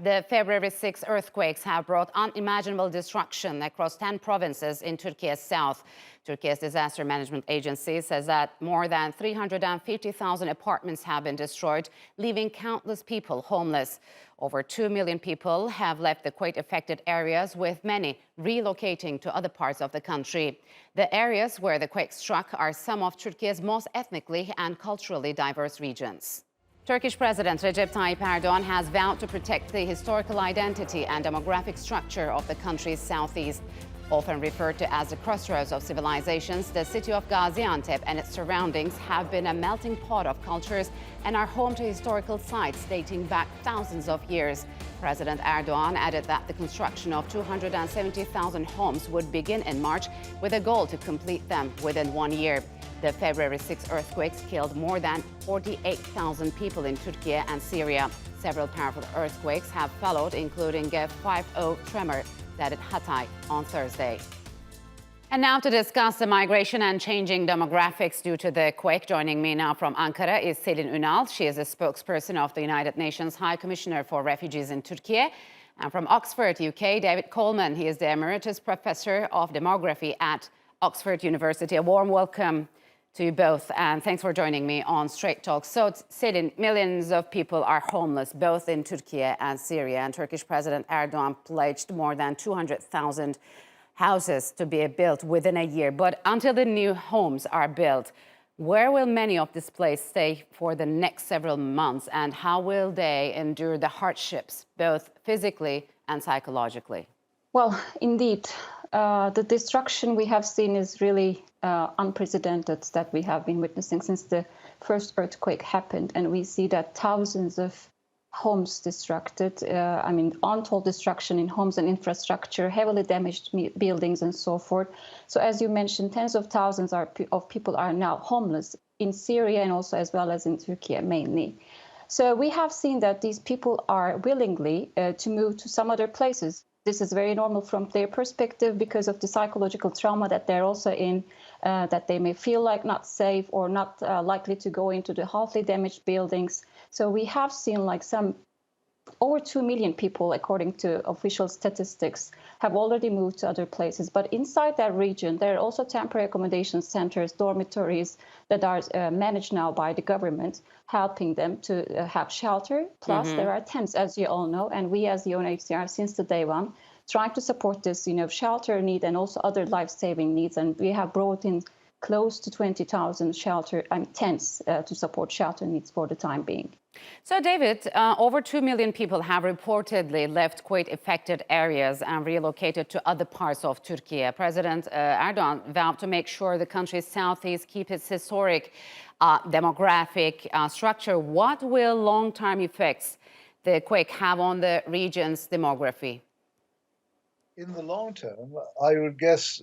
The February 6 earthquakes have brought unimaginable destruction across 10 provinces in Turkiye's south. Turkey's disaster management agency says that more than 350,000 apartments have been destroyed, leaving countless people homeless. Over 2 million people have left the quake-affected areas, with many relocating to other parts of the country. The areas where the quake struck are some of Turkey's most ethnically and culturally diverse regions. Turkish President Recep Tayyip Erdogan has vowed to protect the historical identity and demographic structure of the country's southeast. Often referred to as the crossroads of civilizations, the city of Gaziantep and its surroundings have been a melting pot of cultures and are home to historical sites dating back thousands of years. President Erdogan added that the construction of 270,000 homes would begin in March, with a goal to complete them within 1 year. The February 6 earthquakes killed more than 48,000 people in Turkiye and Syria. Several powerful earthquakes have followed, including a 5.0 tremor that hit Hatay on Thursday. And now to discuss the migration and changing demographics due to the quake, joining me now from Ankara is Selin Ünal. She is a spokesperson of the United Nations High Commissioner for Refugees in Turkey. And from Oxford, UK, David Coleman. He is the Emeritus Professor of Demography at Oxford University. A warm welcome to you both, and thanks for joining me on Straight Talk. So, Selin, millions of people are homeless, both in Turkey and Syria, and Turkish President Erdogan pledged more than 200,000 houses to be built within a year. But until the new homes are built, where will many of displaced stay for the next several months, and how will they endure the hardships, both physically and psychologically? Well, indeed, the destruction we have seen is really unprecedented, that we have been witnessing since the first earthquake happened. And we see that thousands of homes destructed, untold destruction in homes and infrastructure, heavily damaged buildings and so forth. So as you mentioned, tens of thousands of people are now homeless in Syria and also as well as in Turkey mainly. So we have seen that these people are willingly to move to some other places. This is very normal from their perspective because of the psychological trauma that they're also in, that they may feel like not safe or not likely to go into the heavily damaged buildings. So we have seen like over 2 million people, according to official statistics, have already moved to other places. But inside that region, there are also temporary accommodation centers, dormitories that are managed now by the government, helping them to have shelter. Plus, there are tents, as you all know, and we as the UNHCR, since the day one, trying to support this, shelter need and also other life-saving needs. And we have brought in close to 20,000 tents to support shelter needs for the time being. So, David, over 2 million people have reportedly left quake-affected areas and relocated to other parts of Turkey. President Erdogan vowed to make sure the country's southeast keep its historic demographic structure. What will long-term effects the quake have on the region's demography? In the long term, I would guess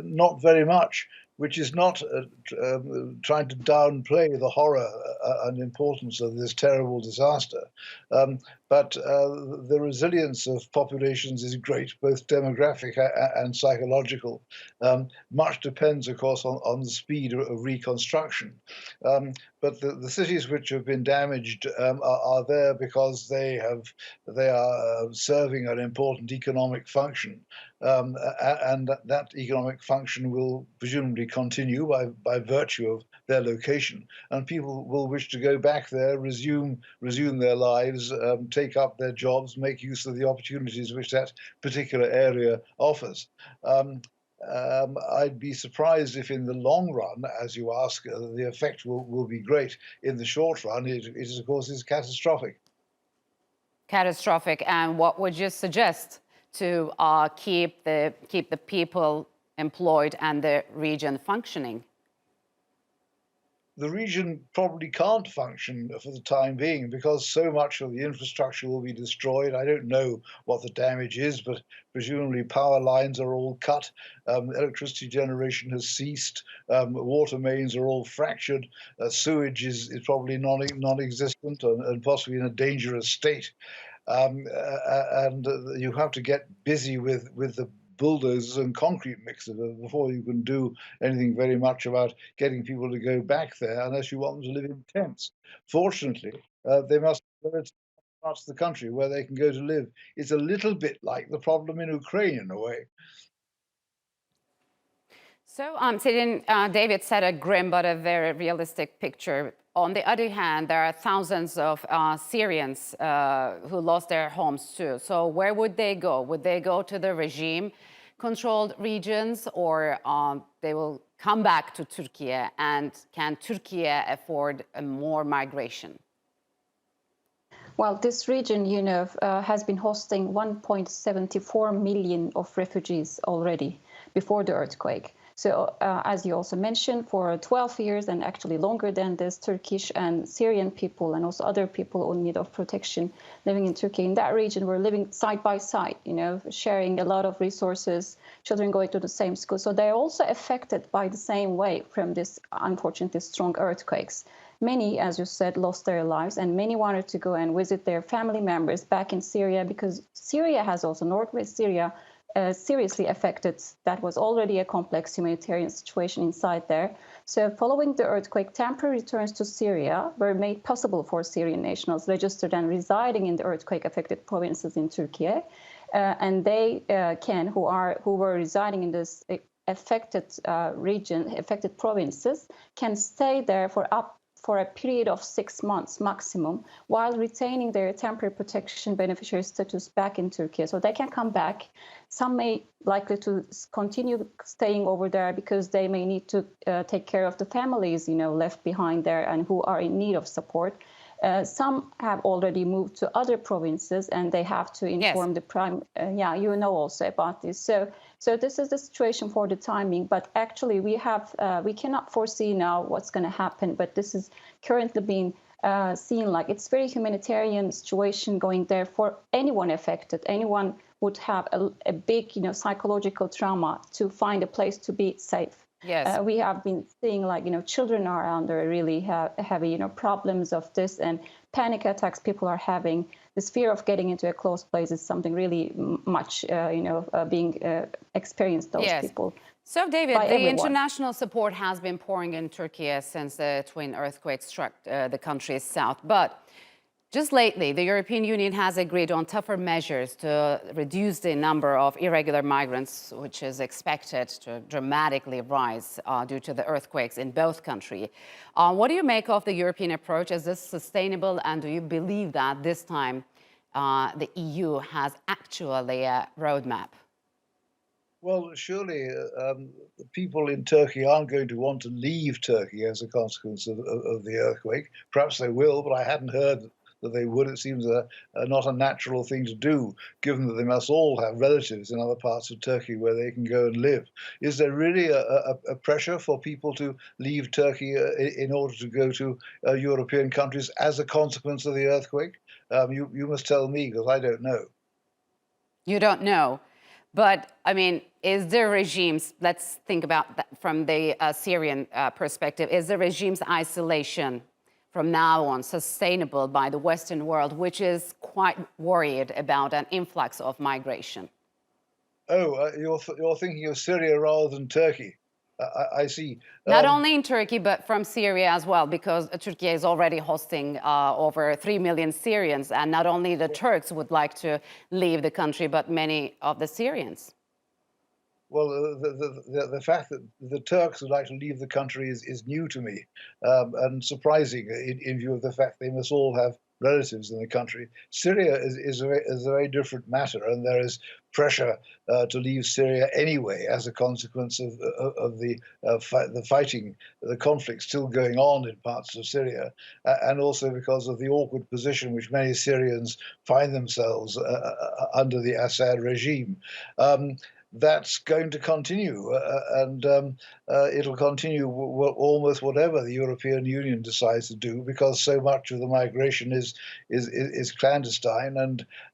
not very much, which is not trying to downplay the horror and importance of this terrible disaster. But the resilience of populations is great, both demographic and psychological. Much depends, of course, on the speed of reconstruction. But the cities which have been damaged are there because they are serving an important economic function. And that economic function will presumably continue by virtue of their location, and people will wish to go back there, resume their lives, take up their jobs, make use of the opportunities which that particular area offers. I'd be surprised if in the long run, as you ask, the effect will be great. In the short run, it is, of course, is catastrophic. Catastrophic. And what would you suggest to keep the people employed and the region functioning? The region probably can't function for the time being because so much of the infrastructure will be destroyed. I don't know what the damage is, but presumably power lines are all cut, electricity generation has ceased, water mains are all fractured, sewage is probably non-existent and possibly in a dangerous state. And you have to get busy with the bulldozers and concrete mixers before you can do anything very much about getting people to go back there, unless you want them to live in tents. Fortunately, they must parts of the country where they can go to live. It's a little bit like the problem in Ukraine in a way. So, Syrian, David said a grim but a very realistic picture. On the other hand, there are thousands of Syrians who lost their homes too. So where would they go? Would they go to the regime-controlled regions, or they will come back to Turkey? And can Turkey afford more migration? Well, this region, has been hosting 1.74 million of refugees already before the earthquake. So, as you also mentioned, for 12 years and actually longer than this, Turkish and Syrian people and also other people in need of protection living in Turkey in that region were living side by side, sharing a lot of resources, children going to the same school. So they're also affected by the same way from this unfortunately strong earthquakes. Many, as you said, lost their lives, and many wanted to go and visit their family members back in Syria, because Syria has also, northwest Syria, seriously affected. That was already a complex humanitarian situation inside there. So following the earthquake, temporary returns to Syria were made possible for Syrian nationals registered and residing in the earthquake-affected provinces in Turkey. And they who were residing in this affected region, affected provinces, can stay there for a period of 6 months maximum, while retaining their temporary protection beneficiary status back in Turkey. So they can come back. Some may likely to continue staying over there because they may need to take care of the families, left behind there and who are in need of support. Some have already moved to other provinces, and they have to inform the prime. Also about this. So this is the situation for the timing. But actually, we cannot foresee now what's going to happen. But this is currently being seen like it's very humanitarian situation going there for anyone affected. Anyone would have a big, psychological trauma to find a place to be safe. Yes. We have been seeing children are under really heavy, problems of this, and panic attacks people are having. This fear of getting into a closed place is something really much, being experienced, those people. So, David, the international support has been pouring in Turkey since the twin earthquakes struck the country's south. But just lately, the European Union has agreed on tougher measures to reduce the number of irregular migrants, which is expected to dramatically rise due to the earthquakes in both countries. What do you make of the European approach? Is this sustainable? And do you believe that this time the EU has actually a roadmap? Well, surely people in Turkey aren't going to want to leave Turkey as a consequence of the earthquake. Perhaps they will, but I hadn't heard that they would. It seems not a natural thing to do, given that they must all have relatives in other parts of Turkey where they can go and live. Is there really a pressure for people to leave Turkey in order to go to European countries as a consequence of the earthquake? You must tell me, because I don't know. You don't know. But, I mean, is the regime's, let's think about that from the Syrian perspective, is the regime's isolation from now on sustainable by the Western world, which is quite worried about an influx of migration? Oh, you're thinking of Syria rather than Turkey. I see. Not only in Turkey, but from Syria as well, because Turkey is already hosting over 3 million Syrians. And not only the Turks would like to leave the country, but many of the Syrians. Well, the fact that the Turks would like to leave the country is new to me, and surprising in view of the fact they must all have relatives in the country. Syria is a very different matter, and there is pressure to leave Syria anyway as a consequence of the fighting, the conflict still going on in parts of Syria, and also because of the awkward position which many Syrians find themselves under the Assad regime. That's going to continue, and it'll continue almost whatever the European Union decides to do, because so much of the migration is clandestine,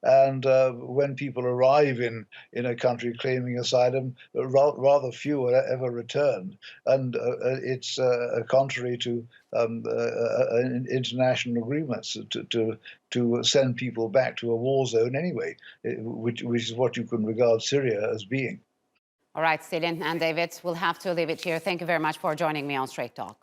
and when people arrive in a country claiming asylum, rather few are ever returned, and it's contrary to international agreements to send people back to a war zone anyway, which is what you can regard Syria as being. All right, Syrian and David, we'll have to leave it here. Thank you very much for joining me on Straight Talk.